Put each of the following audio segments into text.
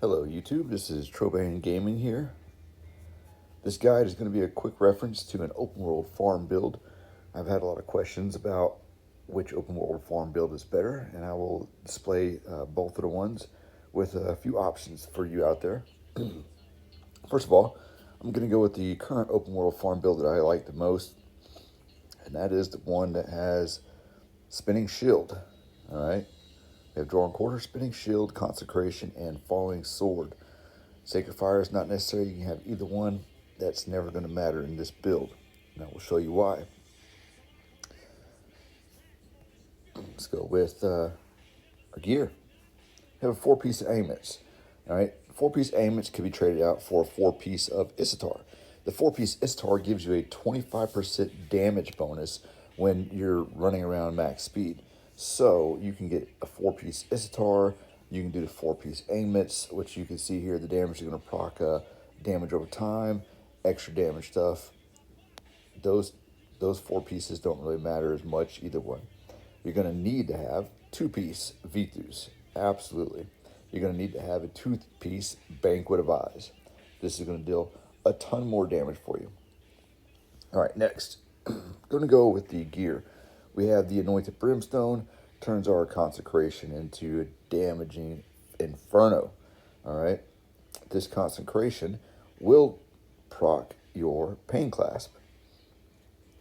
Hello YouTube, this is Troban Gaming here. This guide is going to be a quick reference to an open world farm build. I've had a lot of questions about which open world farm build is better, and I will display both of the ones with a few options for you out there. First of all, I'm going to go with the current open world farm build that I like the most, and that is the one that has spinning shield. Alright, we have drawn quarter, spinning shield, consecration, and falling sword. Sacred Fire is not necessary. You can have either one. That's never going to matter in this build. And I will show you why. Let's go with our gear. We have a 4-piece of aimlets. All right, 4-piece aimlets can be traded out for a 4-piece of Isatar. The 4-piece Isatar gives you a 25% damage bonus when you're running around max speed. So you can get a 4-piece Isatar. You can do the 4-piece aimlets, which you can see here. The damage is going to proc damage over time, extra damage stuff. Those 4 pieces don't really matter as much either one. You're going to need to have 2-piece Vithus. Absolutely. You're going to need to have a 2-piece Banquet of Eyes. This is going to deal a ton more damage for you. All right, next, going to go with the gear. We have the Anointed Brimstone, turns our consecration into a damaging inferno. All right, this consecration will proc your pain clasp.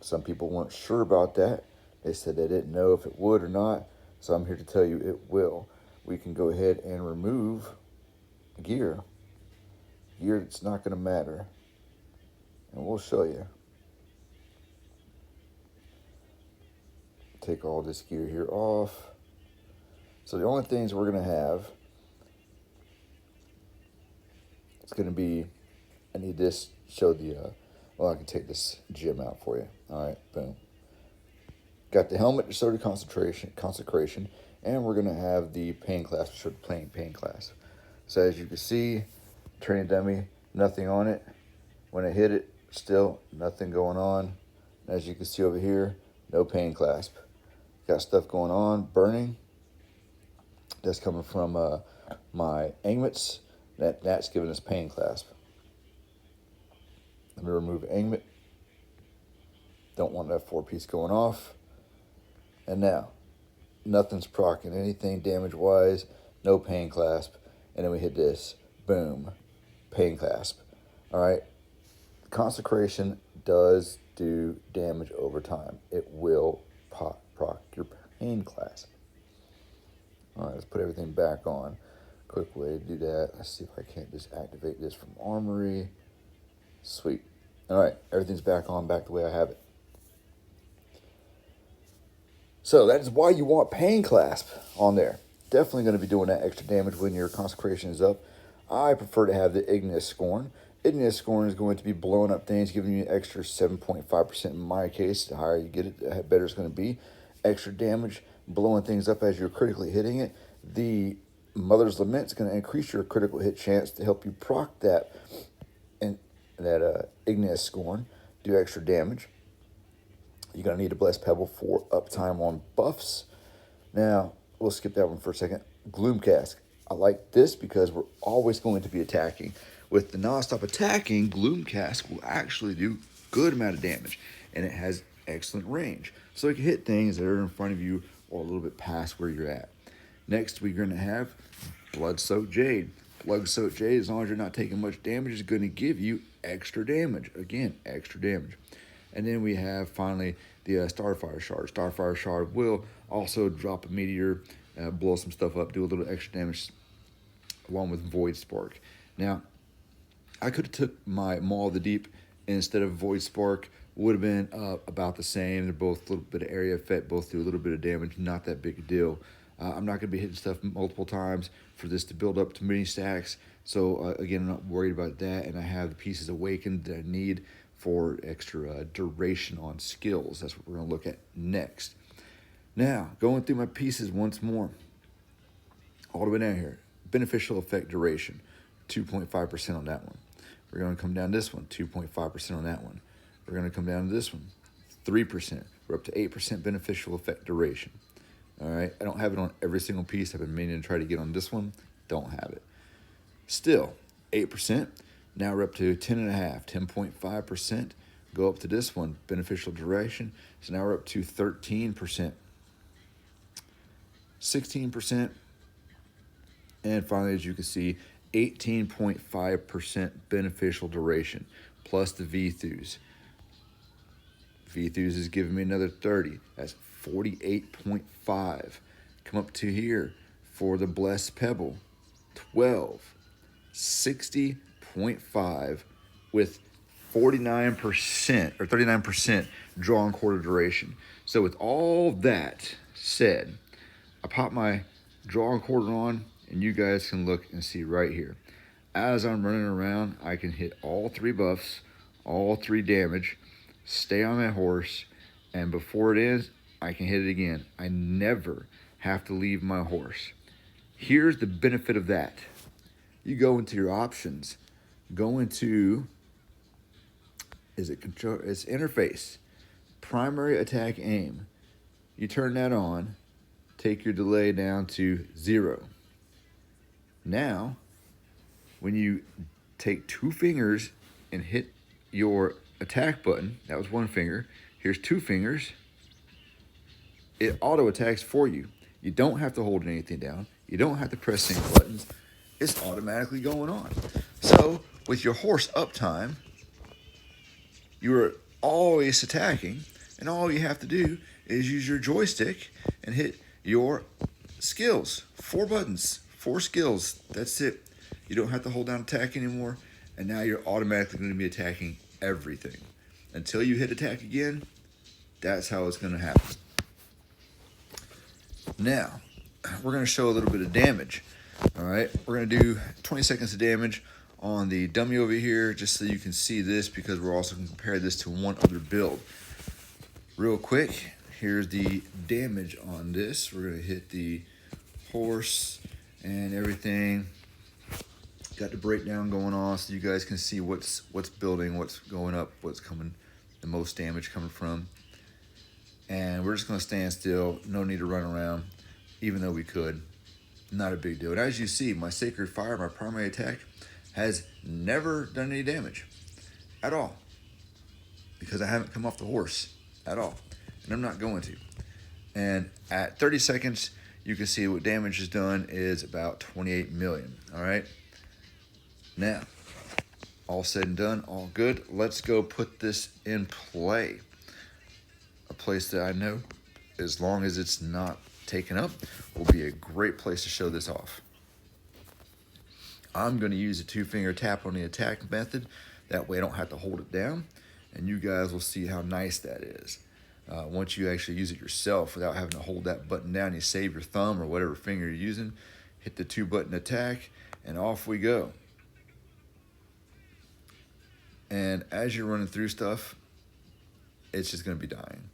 Some people weren't sure about that. They said they didn't know if it would or not, so I'm here to tell you it will. We can go ahead and remove gear that's not going to matter, and we'll show you. Take all this gear here off. So the only things we're going to have, it's going to be, I need this, show the, well, I can take this gem out for you. All right, boom. Got the helmet to show the consecration, and we're going to have the pain clasp to show the plain pain clasp. So as you can see, training dummy, nothing on it. When I hit it, still nothing going on. As you can see over here, no pain clasp. Got stuff going on, burning. That's coming from my aimlets. That's giving us pain clasp. Let me remove aimlet. Don't want that 4-piece going off. And now, nothing's proccing anything damage-wise. No pain clasp. And then we hit this. Boom. Pain clasp. All right. Consecration does do damage over time. It will proc your pain clasp. All right, let's put everything back on. Quick way to do that. Let's see if I can't just activate this from Armory. Sweet. All right, everything's back on, back the way I have it. So that is why you want pain clasp on there. Definitely going to be doing that extra damage when your consecration is up. I prefer to have the Igneous Scorn. Igneous Scorn is going to be blowing up things, giving you an extra 7.5% in my case. The higher you get it, the better it's going to be. Extra damage, blowing things up as you're critically hitting it. The Mother's Lament is going to increase your critical hit chance to help you proc that Igneous Scorn, do extra damage. You're going to need a Blessed Pebble for uptime on buffs. Now, we'll skip that one for a second. Gloom Cask. I like this because we're always going to be attacking. With the non-stop attacking, Gloom Cask will actually do good amount of damage, and it has excellent range. So it can hit things that are in front of you or a little bit past where you're at. Next, we're going to have Blood-Soaked Jade. Blood-Soaked Jade, as long as you're not taking much damage, is going to give you extra damage. Again, extra damage. And then we have, finally, the Starfire Shard. Starfire Shard will also drop a meteor, blow some stuff up, do a little extra damage, along with Void Spark. Now, I could have took my Maw of the Deep instead of Void Spark. Would have been about the same. They're both a little bit of area effect, both do a little bit of damage, not that big a deal. I'm not going to be hitting stuff multiple times for this to build up to mini stacks. So, again, I'm not worried about that, and I have the pieces awakened that I need for extra duration on skills. That's what we're going to look at next. Now, going through my pieces once more. All the way down here. Beneficial effect duration, 2.5% on that one. We're going to come down this one, 2.5% on that one. We're going to come down to this one, 3%. We're up to 8% beneficial effect duration. All right, I don't have it on every single piece. I've been meaning to try to get on this one. Don't have it. Still, 8%. Now we're up to 10.5, 10.5%. Go up to this one, beneficial duration. So now we're up to 13%, 16%, and finally, as you can see, 18.5% beneficial duration, plus the VTHUs. VTHUs is giving me another 30. That's 48.5. Come up to here for the Blessed Pebble, 12, 60.5 with 49% or 39% draw and quarter duration. So with all that said, I pop my draw and quarter on, and you guys can look and see right here. As I'm running around, I can hit all 3 buffs, all 3 damage, stay on that horse, and before it ends, I can hit it again. I never have to leave my horse. Here's the benefit of that. You go into your options, go into, is it control? It's interface, primary attack aim. You turn that on, take your delay down to 0. Now, when you take 2 fingers and hit your attack button, that was 1 finger, here's 2 fingers, it auto attacks for you. You don't have to hold anything down. You don't have to press any buttons. It's automatically going on. So with your horse uptime, you're always attacking, and all you have to do is use your joystick and hit your skills. 4 buttons, 4 skills. That's it. You don't have to hold down attack anymore, and now you're automatically going to be attacking everything. Until you hit attack again, that's how it's going to happen. Now, we're going to show a little bit of damage. All right, we're going to do 20 seconds of damage on the dummy over here, just so you can see this, because we're also going to compare this to one other build. Real quick, here's the damage on this. We're going to hit the horse and everything. Got the breakdown going on so you guys can see what's building, what's going up, what's coming, the most damage coming from. And we're just going to stand still. No need to run around, even though we could. Not a big deal. And as you see, my Sacred Fire, my primary attack, has never done any damage at all, because I haven't come off the horse at all, and I'm not going to. And at 30 seconds, you can see what damage is done is about 28 million. All right. Now, all said and done, all good. Let's go put this in play. A place that I know, as long as it's not taken up, will be a great place to show this off. I'm going to use a 2-finger tap on the attack method. That way I don't have to hold it down, and you guys will see how nice that is. Once you actually use it yourself without having to hold that button down, you save your thumb or whatever finger you're using, hit the 2-button attack, and off we go. And as you're running through stuff, it's just going to be dying.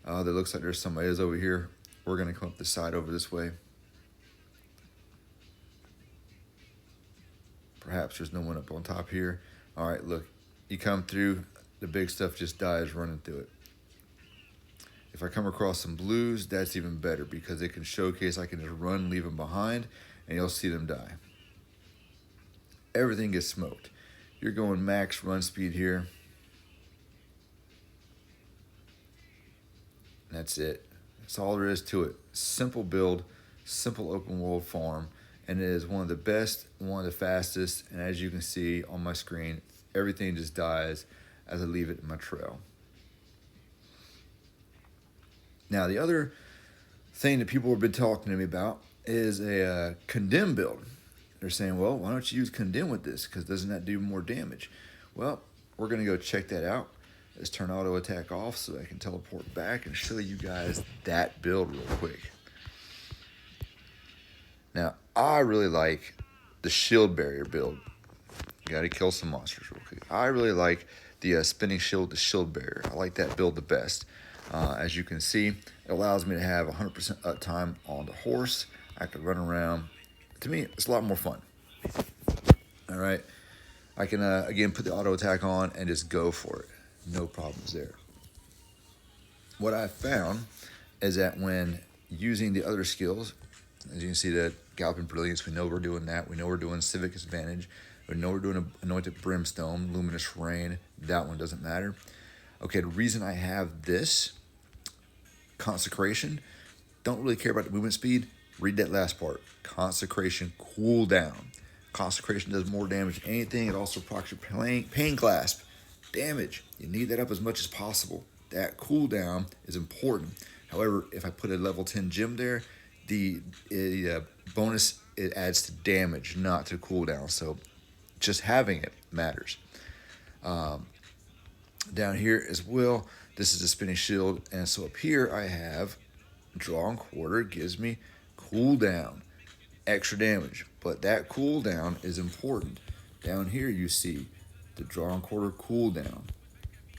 There looks like there's somebody else over here. We're going to come up the side over this way. Perhaps there's no one up on top here. All right, look, you come through, the big stuff just dies running through it. If I come across some blues, that's even better, because it can showcase I can just run, leave them behind, and you'll see them die. Everything gets smoked. You're going max run speed here. That's it. That's all there is to it. Simple build, simple open world farm, and it is one of the best, one of the fastest, and as you can see on my screen, everything just dies as I leave it in my trail. Now, the other thing that people have been talking to me about is a Condemn build. They're saying, well, why don't you use Condemn with this, because doesn't that do more damage? Well, we're going to go check that out. Let's turn auto attack off so I can teleport back and show you guys that build real quick. Now, I really like the shield barrier build. You got to kill some monsters real quick. I really like the spinning shield, the shield barrier. I like that build the best. As you can see, it allows me to have 100% uptime on the horse. I can run around. To me, it's a lot more fun. All right. I can, again, put the auto attack on and just go for it. No problems there. What I found is that when using the other skills, as you can see that Galloping Brilliance, we know we're doing that. We know we're doing Civic Advantage. We know we're doing Anointed Brimstone, Luminous Rain. That one doesn't matter. Okay, the reason I have this, Consecration, don't really care about the movement speed. Read that last part. Consecration cooldown. Consecration does more damage than anything. It also procs your pain clasp damage. You need that up as much as possible. That cooldown is important. However, if I put a level 10 gem there, the bonus, it adds to damage, not to cooldown. So just having it matters. Down here as well, this is a spinning shield. And so up here I have Draw and Quarter gives me cooldown, extra damage. But that cooldown is important. Down here you see the Draw and Quarter cooldown,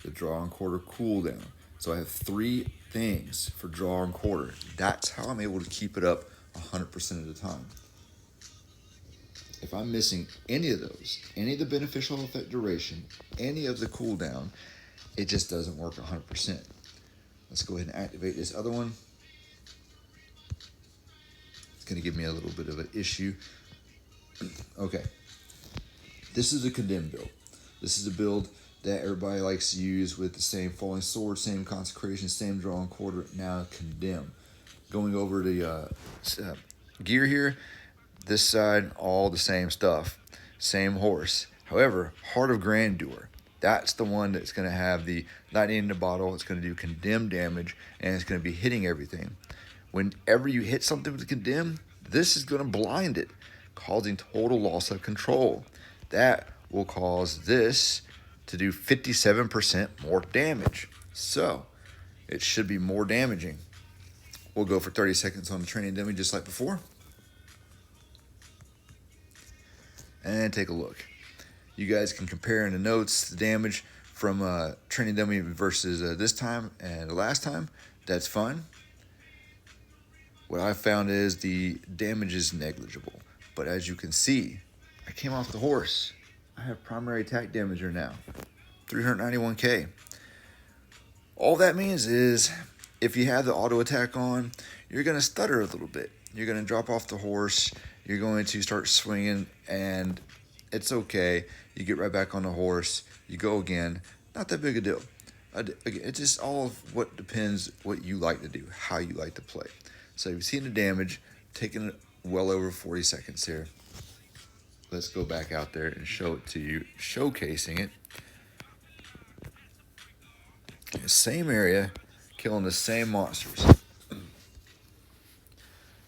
the Draw and Quarter cooldown. So I have 3 things for Draw and Quarter. That's how I'm able to keep it up 100% of the time. If I'm missing any of those, any of the beneficial effect duration, any of the cooldown, it just doesn't work 100%. Let's go ahead and activate this other one. It's going to give me a little bit of an issue. Okay. This is a Condemn build. This is a build that everybody likes to use with the same Falling Sword, same Consecration, same Draw and Quarter, now Condemn. Going over the gear here, this side, all the same stuff, same horse. However, Heart of Grandeur, that's the one that's going to have the lightning in the bottle. It's going to do Condemn damage, and it's going to be hitting everything. Whenever you hit something with Condemn, this is going to blind it, causing total loss of control. That will cause this to do 57% more damage. So it should be more damaging. We'll go for 30 seconds on the training dummy just like before. And take a look. You guys can compare in the notes the damage from training dummy versus this time and the last time. That's fine. What I found is the damage is negligible. But as you can see, I came off the horse. I have primary attack damager now, 391k. All that means is if you have the auto attack on, you're going to stutter a little bit. You're going to drop off the horse. You're going to start swinging, and it's okay. You get right back on the horse. You go again. Not that big a deal. It's just all of what depends what you like to do, how you like to play. So you've seen the damage, taking it well over 40 seconds here. Let's go back out there and show it to you, showcasing it. Same area, killing the same monsters.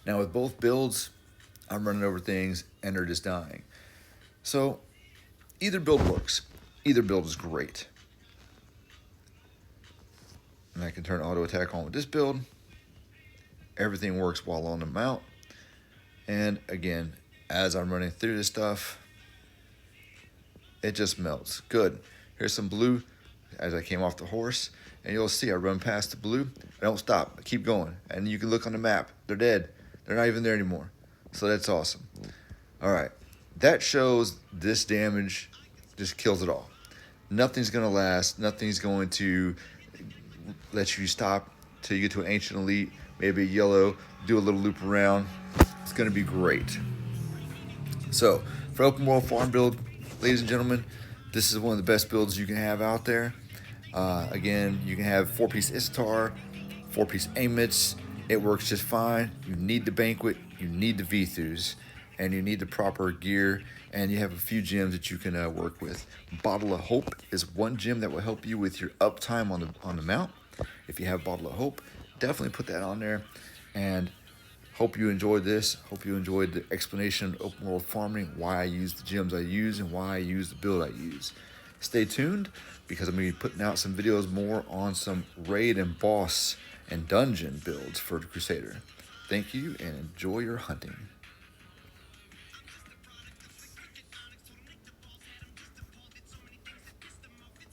Now with both builds, I'm running over things and they're just dying. So either build works. Either build is great. And I can turn auto attack on with this build. Everything works while on the mount. And again, as I'm running through this stuff, it just melts. Good. Here's some blue as I came off the horse. And you'll see I run past the blue. I don't stop. I keep going. And you can look on the map. They're dead. They're not even there anymore. So that's awesome. All right. That shows this damage just kills it all. Nothing's going to last. Nothing's going to let you stop till you get to an Ancient Elite, maybe a yellow, do a little loop around. It's going to be great. So for open world farm build, ladies and gentlemen, this is one of the best builds you can have out there. Again, you can have 4-piece Istar, 4-piece Amits. It works just fine. You need the Banquet, you need the Vithus, and you need the proper gear, and you have a few gems that you can work with. Bottle of Hope is one gem that will help you with your uptime on the mount. If you have Bottle of Hope, definitely put that on there. And hope you enjoyed this. Hope you enjoyed the explanation of open world farming, why I use the gems I use and why I use the build I use. Stay tuned because I'm going to be putting out some videos more on some raid and boss and dungeon builds for the Crusader. Thank you and enjoy your hunting.